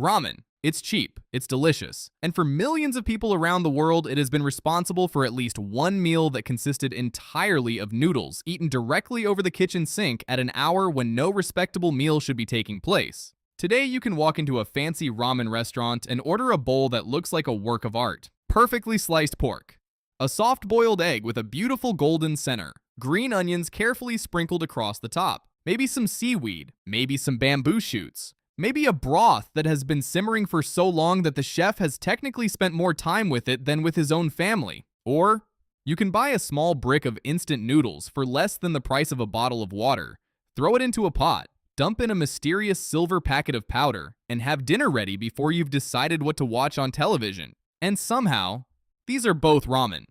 Ramen. It's cheap, it's delicious, and for millions of people around the world, it has been responsible for at least one meal that consisted entirely of noodles eaten directly over the kitchen sink at an hour when no respectable meal should be taking place. Today, you can walk into a fancy ramen restaurant and order a bowl that looks like a work of art. Perfectly sliced pork, a soft-boiled egg with a beautiful golden center, green onions carefully sprinkled across the top, maybe some seaweed, maybe some bamboo shoots, maybe a broth that has been simmering for so long that the chef has technically spent more time with it than with his own family. Or you can buy a small brick of instant noodles for less than the price of a bottle of water, throw it into a pot, dump in a mysterious silver packet of powder, and have dinner ready before you've decided what to watch on television. And somehow, these are both ramen.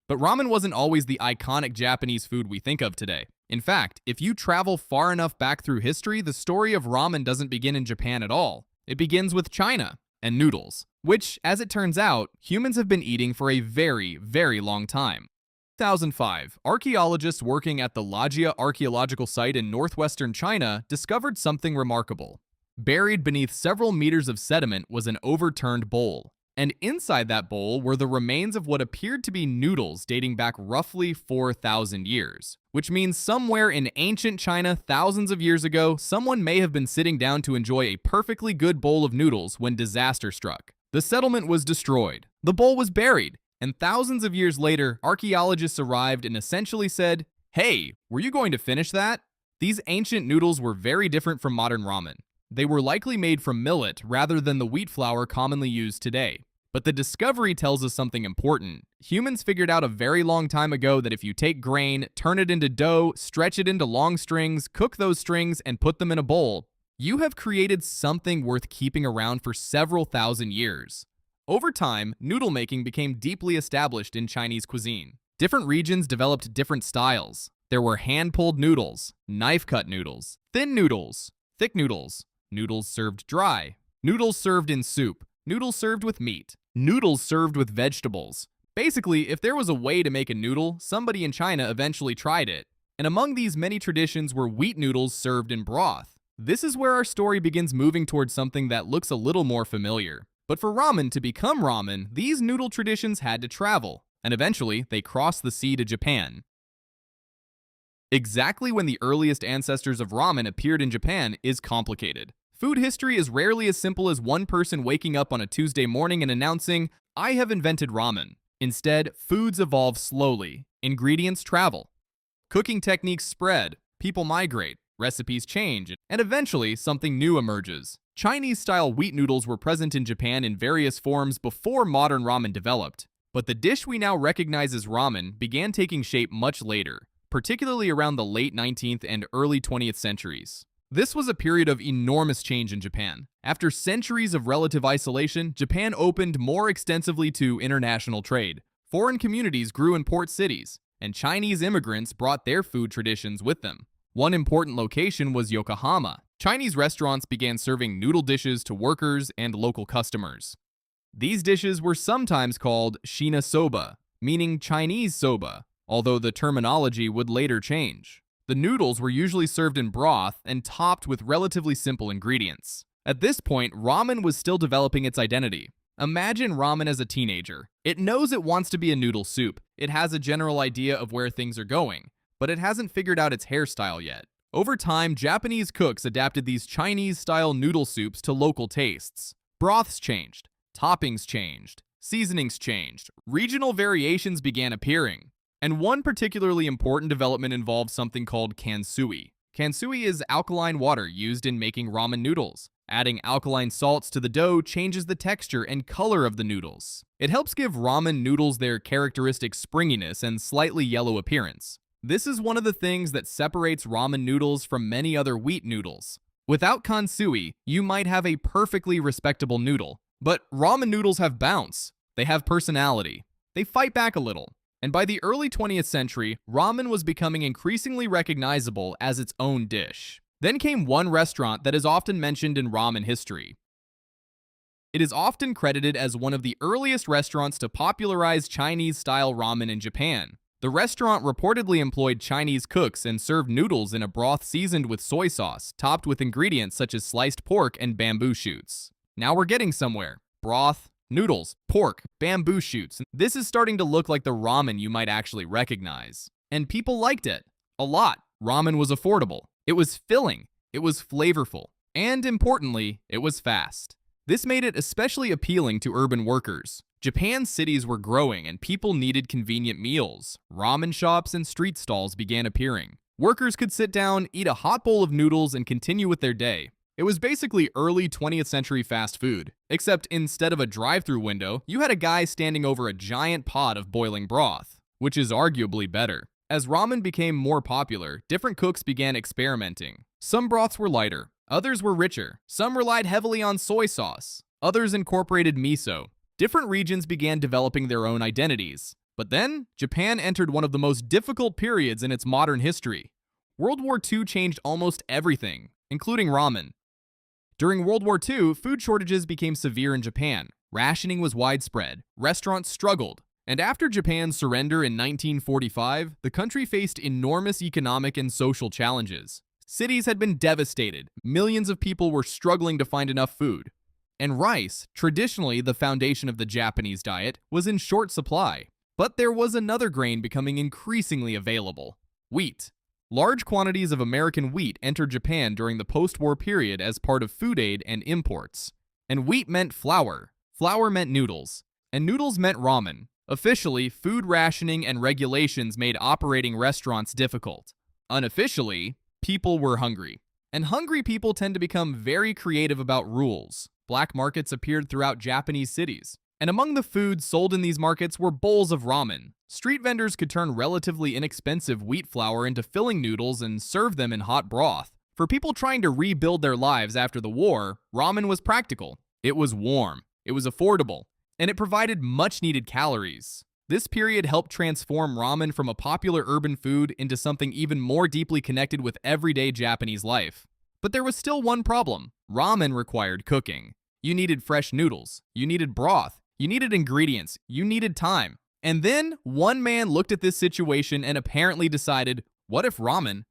But ramen wasn't always the iconic Japanese food we think of today. In fact, if you travel far enough back through history, the story of ramen doesn't begin in Japan at all. It begins with China and noodles, which, as it turns out, humans have been eating for a very, very long time. 2005, archaeologists working at the Lajia archaeological site in northwestern China discovered something remarkable. Buried beneath several meters of sediment was an overturned bowl. And inside that bowl were the remains of what appeared to be noodles dating back roughly 4,000 years. Which means somewhere in ancient China thousands of years ago, someone may have been sitting down to enjoy a perfectly good bowl of noodles when disaster struck. The settlement was destroyed, the bowl was buried, and thousands of years later, archaeologists arrived and essentially said, "Hey, were you going to finish that?" These ancient noodles were very different from modern ramen. They were likely made from millet rather than the wheat flour commonly used today. But the discovery tells us something important. Humans figured out a very long time ago that if you take grain, turn it into dough, stretch it into long strings, cook those strings, and put them in a bowl, you have created something worth keeping around for several thousand years. Over time, noodle making became deeply established in Chinese cuisine. Different regions developed different styles. There were hand-pulled noodles, knife-cut noodles, thin noodles, thick noodles, noodles served dry, noodles served in soup, noodles served with meat, noodles served with vegetables. Basically, if there was a way to make a noodle, somebody in China eventually tried it. And among these many traditions were wheat noodles served in broth. This is where our story begins moving towards something that looks a little more familiar. But for ramen to become ramen, these noodle traditions had to travel, and eventually they crossed the sea to Japan. Exactly when the earliest ancestors of ramen appeared in Japan is complicated. Food history is rarely as simple as one person waking up on a Tuesday morning and announcing, "I have invented ramen." Instead, foods evolve slowly, ingredients travel, cooking techniques spread, people migrate, recipes change, and eventually something new emerges. Chinese-style wheat noodles were present in Japan in various forms before modern ramen developed, but the dish we now recognize as ramen began taking shape much later, particularly around the late 19th and early 20th centuries. This was a period of enormous change in Japan. After centuries of relative isolation, Japan opened more extensively to international trade. Foreign communities grew in port cities, and Chinese immigrants brought their food traditions with them. One important location was Yokohama. Chinese restaurants began serving noodle dishes to workers and local customers. These dishes were sometimes called Shina soba, meaning Chinese soba, although the terminology would later change. The noodles were usually served in broth and topped with relatively simple ingredients. At this point, ramen was still developing its identity. Imagine ramen as a teenager. It knows it wants to be a noodle soup. It has a general idea of where things are going, but it hasn't figured out its hairstyle yet. Over time, Japanese cooks adapted these Chinese-style noodle soups to local tastes. Broths changed, toppings changed, seasonings changed, regional variations began appearing. And one particularly important development involved something called kansui. Kansui is alkaline water used in making ramen noodles. Adding alkaline salts to the dough changes the texture and color of the noodles. It helps give ramen noodles their characteristic springiness and slightly yellow appearance. This is one of the things that separates ramen noodles from many other wheat noodles. Without kansui, you might have a perfectly respectable noodle. But ramen noodles have bounce. They have personality. They fight back a little. And by the early 20th century, ramen was becoming increasingly recognizable as its own dish. Then came one restaurant that is often mentioned in ramen history. It is often credited as one of the earliest restaurants to popularize Chinese-style ramen in Japan. The restaurant reportedly employed Chinese cooks and served noodles in a broth seasoned with soy sauce, topped with ingredients such as sliced pork and bamboo shoots. Now we're getting somewhere. Broth, noodles, pork, bamboo shoots. This is starting to look like the ramen you might actually recognize. And people liked it. A lot. Ramen was affordable. It was filling. It was flavorful. And importantly, it was fast. This made it especially appealing to urban workers. Japan's cities were growing and people needed convenient meals. Ramen shops and street stalls began appearing. Workers could sit down, eat a hot bowl of noodles, and continue with their day. It was basically early 20th century fast food, except instead of a drive-through window, you had a guy standing over a giant pot of boiling broth, which is arguably better. As ramen became more popular, different cooks began experimenting. Some broths were lighter, others were richer, some relied heavily on soy sauce, others incorporated miso. Different regions began developing their own identities. But then, Japan entered one of the most difficult periods in its modern history. World War II changed almost everything, including ramen. During World War II, food shortages became severe in Japan. Rationing was widespread. Restaurants struggled. And after Japan's surrender in 1945, the country faced enormous economic and social challenges. Cities had been devastated. Millions of people were struggling to find enough food. And rice, traditionally the foundation of the Japanese diet, was in short supply. But there was another grain becoming increasingly available: wheat. Large quantities of American wheat entered Japan during the post-war period as part of food aid and imports. And wheat meant flour. Flour meant noodles. And noodles meant ramen. Officially, food rationing and regulations made operating restaurants difficult. Unofficially, people were hungry. And hungry people tend to become very creative about rules. Black markets appeared throughout Japanese cities. And among the foods sold in these markets were bowls of ramen. Street vendors could turn relatively inexpensive wheat flour into filling noodles and serve them in hot broth. For people trying to rebuild their lives after the war, ramen was practical. It was warm. It was affordable. And it provided much-needed calories. This period helped transform ramen from a popular urban food into something even more deeply connected with everyday Japanese life. But there was still one problem. Ramen required cooking. You needed fresh noodles. You needed broth. You needed ingredients. You needed time. And then one man looked at this situation and apparently decided, what if ramen,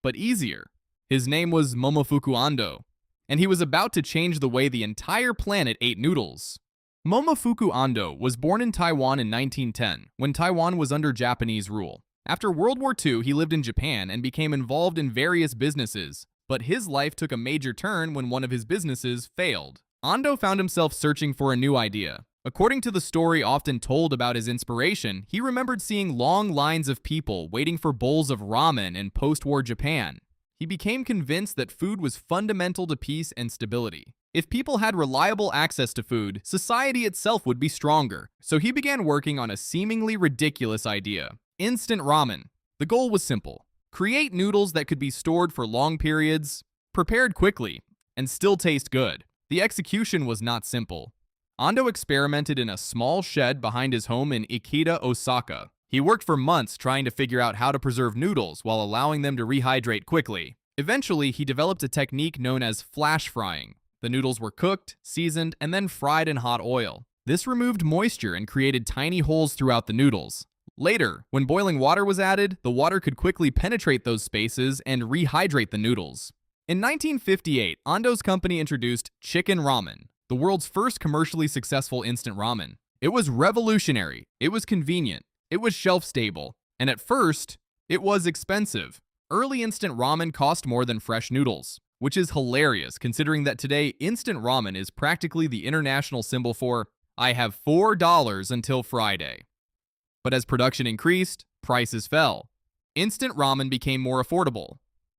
but easier? His name was Momofuku Ando, and he was about to change the way the entire planet ate noodles. Momofuku Ando was born in Taiwan in 1910, when Taiwan was under Japanese rule. After World War II, he lived in Japan and became involved in various businesses, but his life took a major turn when one of his businesses failed. Ando found himself searching for a new idea. According to the story often told about his inspiration, he remembered seeing long lines of people waiting for bowls of ramen in post-war Japan. He became convinced that food was fundamental to peace and stability. If people had reliable access to food, society itself would be stronger. So he began working on a seemingly ridiculous idea: instant ramen. The goal was simple: create noodles that could be stored for long periods, prepared quickly, and still taste good. The execution was not simple. Ando experimented in a small shed behind his home in Ikeda, Osaka. He worked for months trying to figure out how to preserve noodles while allowing them to rehydrate quickly. Eventually, he developed a technique known as flash frying. The noodles were cooked, seasoned, and then fried in hot oil. This removed moisture and created tiny holes throughout the noodles. Later, when boiling water was added, the water could quickly penetrate those spaces and rehydrate the noodles. In 1958, Ando's company introduced chicken ramen, the world's first commercially successful instant ramen. It was revolutionary, it was convenient, it was shelf-stable, and at first, it was expensive. Early instant ramen cost more than fresh noodles, which is hilarious considering that today instant ramen is practically the international symbol for "I have $4 until Friday." But as production increased, prices fell. Instant ramen became more affordable,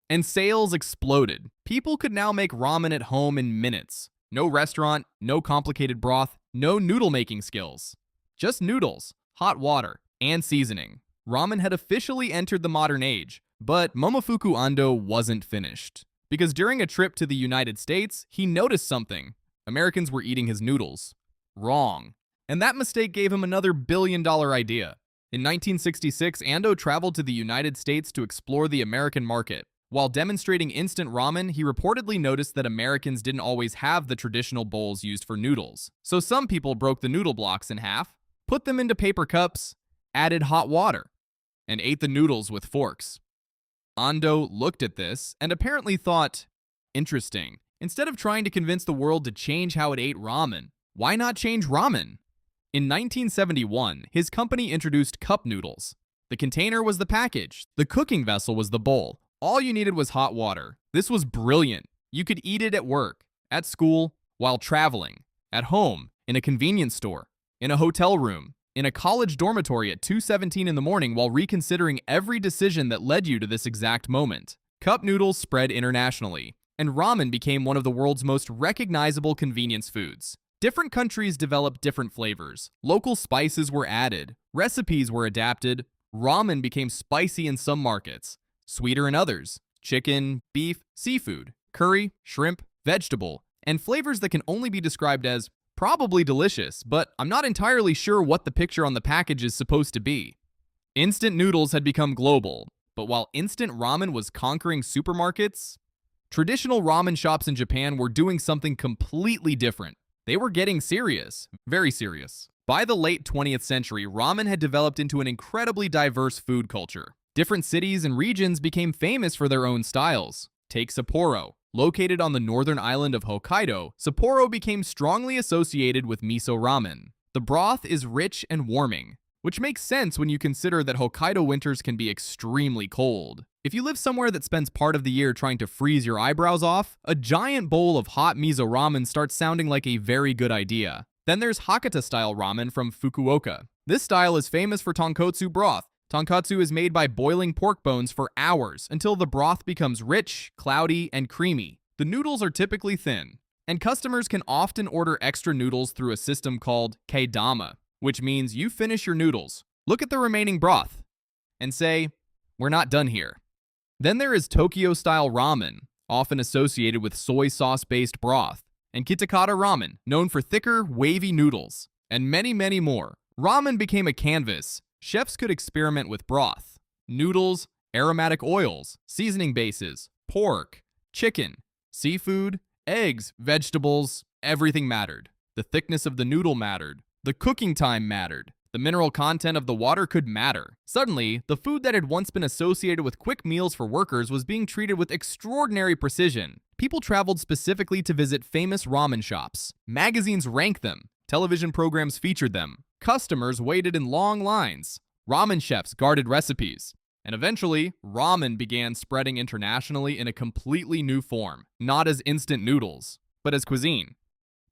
and sales exploded. People could now make ramen at home in minutes. No restaurant, no complicated broth, no noodle-making skills. Just noodles, hot water, and seasoning. Ramen had officially entered the modern age, but Momofuku Ando wasn't finished. Because during a trip to the United States, he noticed something. Americans were eating his noodles wrong. And that mistake gave him another billion-dollar idea. In 1966, Ando traveled to the United States to explore the American market. While demonstrating instant ramen, he reportedly noticed that Americans didn't always have the traditional bowls used for noodles. So some people broke the noodle blocks in half, put them into paper cups, added hot water, and ate the noodles with forks. Ando looked at this and apparently thought, interesting, Instead of trying to convince the world to change how it ate ramen, why not change ramen? In 1971, his company introduced Cup Noodles. The container was the package, the cooking vessel was the bowl. All you needed was hot water. This was brilliant. You could eat it at work, at school, while traveling, at home, in a convenience store, in a hotel room, in a college dormitory at 2:17 in the morning while reconsidering every decision that led you to this exact moment. Cup noodles spread internationally, and ramen became one of the world's most recognizable convenience foods. Different countries developed different flavors. Local spices were added. Recipes were adapted. Ramen became spicy in some markets, sweeter in others. Chicken, beef, seafood, curry, shrimp, vegetable, and flavors that can only be described as probably delicious, but I'm not entirely sure what the picture on the package is supposed to be. Instant noodles had become global, but while instant ramen was conquering supermarkets, traditional ramen shops in Japan were doing something completely different. They were getting serious, very serious. By the late 20th century, ramen had developed into an incredibly diverse food culture. Different cities and regions became famous for their own styles. Take Sapporo. Located on the northern island of Hokkaido, Sapporo became strongly associated with miso ramen. The broth is rich and warming, which makes sense when you consider that Hokkaido winters can be extremely cold. If you live somewhere that spends part of the year trying to freeze your eyebrows off, a giant bowl of hot miso ramen starts sounding like a very good idea. Then there's Hakata-style ramen from Fukuoka. This style is famous for tonkotsu broth. Tonkatsu is made by boiling pork bones for hours until the broth becomes rich, cloudy, and creamy. The noodles are typically thin, and customers can often order extra noodles through a system called kaidama, which means you finish your noodles, look at the remaining broth, and say, "We're not done here." Then there is Tokyo-style ramen, often associated with soy sauce-based broth, and Kitakata ramen, known for thicker, wavy noodles, and many, many more. Ramen became a canvas. Chefs could experiment with broth, noodles, aromatic oils, seasoning bases, pork, chicken, seafood, eggs, vegetables, everything mattered. The thickness of the noodle mattered. The cooking time mattered. The mineral content of the water could matter. Suddenly, the food that had once been associated with quick meals for workers was being treated with extraordinary precision. People traveled specifically to visit famous ramen shops. Magazines ranked them. Television programs featured them. Customers waited in long lines. Ramen chefs guarded recipes. And eventually, ramen began spreading internationally in a completely new form, not as instant noodles, but as cuisine.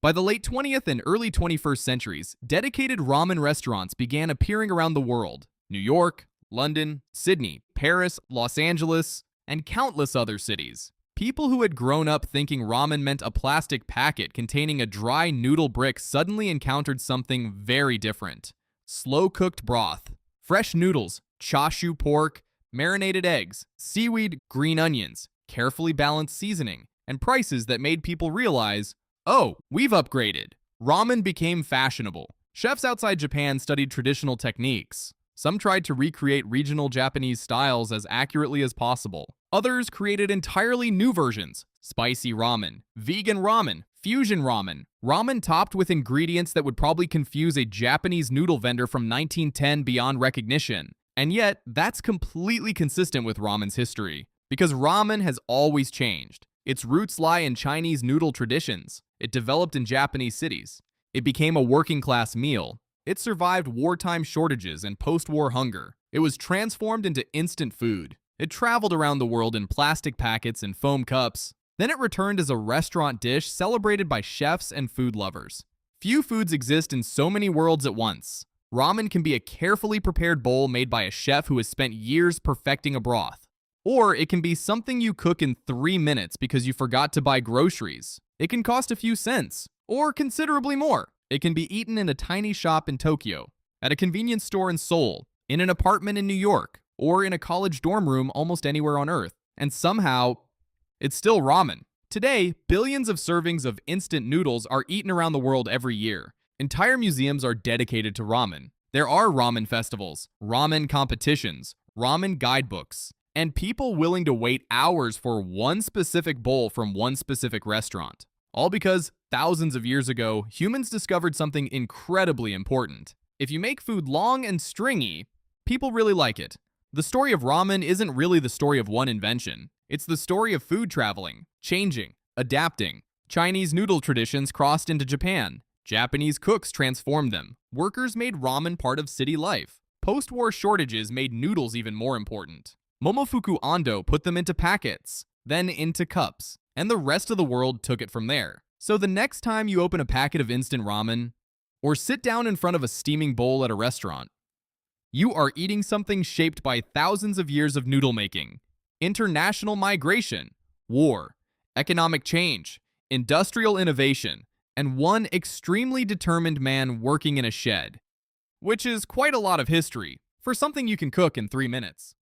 By the late 20th and early 21st centuries, dedicated ramen restaurants began appearing around the world. New York, London, Sydney, Paris, Los Angeles, and countless other cities. People who had grown up thinking ramen meant a plastic packet containing a dry noodle brick suddenly encountered something very different. Slow-cooked broth, fresh noodles, chashu pork, marinated eggs, seaweed, green onions, carefully balanced seasoning, and prices that made people realize, oh, we've upgraded. Ramen became fashionable. Chefs outside Japan studied traditional techniques. Some tried to recreate regional Japanese styles as accurately as possible. Others created entirely new versions. Spicy ramen, vegan ramen, fusion ramen, ramen topped with ingredients that would probably confuse a Japanese noodle vendor from 1910 beyond recognition. And yet, that's completely consistent with ramen's history, because ramen has always changed. Its roots lie in Chinese noodle traditions. It developed in Japanese cities. It became a working-class meal. It survived wartime shortages and post-war hunger. It was transformed into instant food. It traveled around the world in plastic packets and foam cups. Then it returned as a restaurant dish celebrated by chefs and food lovers. Few foods exist in so many worlds at once. Ramen can be a carefully prepared bowl made by a chef who has spent years perfecting a broth. Or it can be something you cook in 3 minutes because you forgot to buy groceries. It can cost a few cents, or considerably more. It can be eaten in a tiny shop in Tokyo, at a convenience store in Seoul, in an apartment in New York, or in a college dorm room almost anywhere on Earth. And somehow, it's still ramen. Today, billions of servings of instant noodles are eaten around the world every year. Entire museums are dedicated to ramen. There are ramen festivals, ramen competitions, ramen guidebooks, and people willing to wait hours for one specific bowl from one specific restaurant. All because thousands of years ago, humans discovered something incredibly important. If you make food long and stringy, people really like it. The story of ramen isn't really the story of one invention. It's the story of food traveling, changing, Adapting. Chinese noodle traditions crossed into Japan. Japanese cooks transformed them. Workers made ramen part of city life. Post-war shortages made noodles even more important. Momofuku Ando put them into packets, then into cups, and the rest of the world took it from there. So the next time you open a packet of instant ramen, or sit down in front of a steaming bowl at a restaurant, you are eating something shaped by thousands of years of noodle making, international migration, war, economic change, industrial innovation, and one extremely determined man working in a shed. Which is quite a lot of history for something you can cook in 3 minutes.